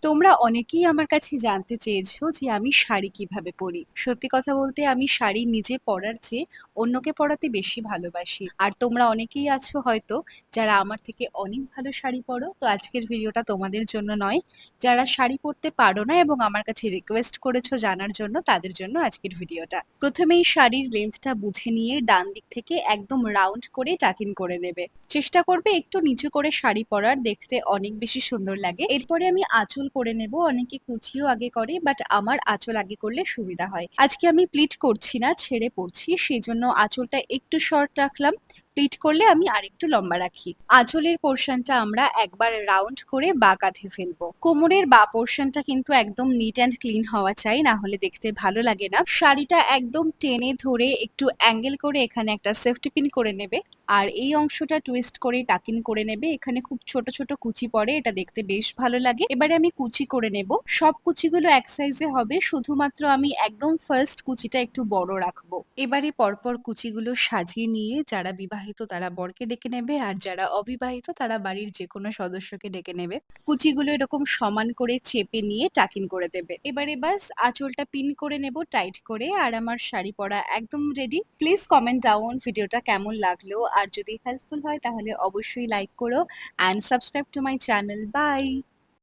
তোমরা অনেকেই আমার কাছে জানতে চেয়েছো যে আমি শাড়ি কিভাবে পরি। সত্যি কথা বলতে আমি শাড়ি নিজে পরার চেয়ে অন্যকে পরাতে বেশি ভালোবাসি। আর তোমরা অনেকেই আছো হয়তো যারা আমার থেকে অনেক ভালো শাড়ি পরো। তো আজকের ভিডিওটা তোমাদের জন্য নয়। যারা শাড়ি পরতে পারো না এবং আমার কাছে রিকোয়েস্ট করেছো জানার জন্য, তাদের জন্য আজকের ভিডিওটা। প্রথমেই শাড়ির লেন্থটা বুঝে নিয়ে ডান দিক থেকে একদম রাউন্ড করে টাকিং করে নেবে। চেষ্টা করবে একটু নিচু করে শাড়ি পরার, দেখতে অনেক বেশি সুন্দর লাগে। এরপরে আমি আঁচল করে নেব। অনেকে কুচিও আগে করে, বাট আমার আঁচল আগে করলে সুবিধা হয়। আজকে আমি প্লিট করছি না, ছেড়ে পড়ছি, সেই জন্য আঁচলটা একটু শর্ট রাখলাম। প্লিট করলে আমি আরেকটু লম্বা রাখি। আঁচলের পোর্শনটা আমরা একবার রাউন্ড করে বা কাঁধে ফেলবো। কোমরের বা পোর্শনটা কিন্তু একদম নিট অ্যান্ড ক্লিন হওয়া চাই, না হলে দেখতে ভালো লাগে না। শাড়িটা একদম টেনে ধরে একটু অ্যাঙ্গেল করে এখানে একটা সেফটি পিন করে নেবে। আর এই অংশটা টুইস্ট করে টাকিং করে নেবে। এখানে খুব ছোট ছোট কুচি পড়ে, এটা দেখতে বেশ ভালো লাগে। এবারে আমি কুচি করে নেব। সব কুচিগুলো এক সাইজে হবে, শুধুমাত্র আমি একদম ফার্স্ট কুচিটা একটু বড় রাখবো। এবারে পরপর কুচিগুলো সাজিয়ে নিয়ে যারা বিবাহিত তারা বরকে ডেকে নেবে, আর যারা অবিবাহিত তারা বাড়ির যে কোনো সদস্যকে ডেকে নেবে। কুচিগুলো এরকম সমান করে চেপে নিয়ে টাকিং করে দেবে। এবারে বাস আঁচলটা পিন করে নেব টাইট করে, আর আমার শাড়ি পরা একদম রেডি। প্লিজ কমেন্ট ডাউন ভিডিওটা কেমন লাগলো, আর যদি হেল্পফুল হয় তাহলে অবশ্যই লাইক করো and subscribe to my channel. By.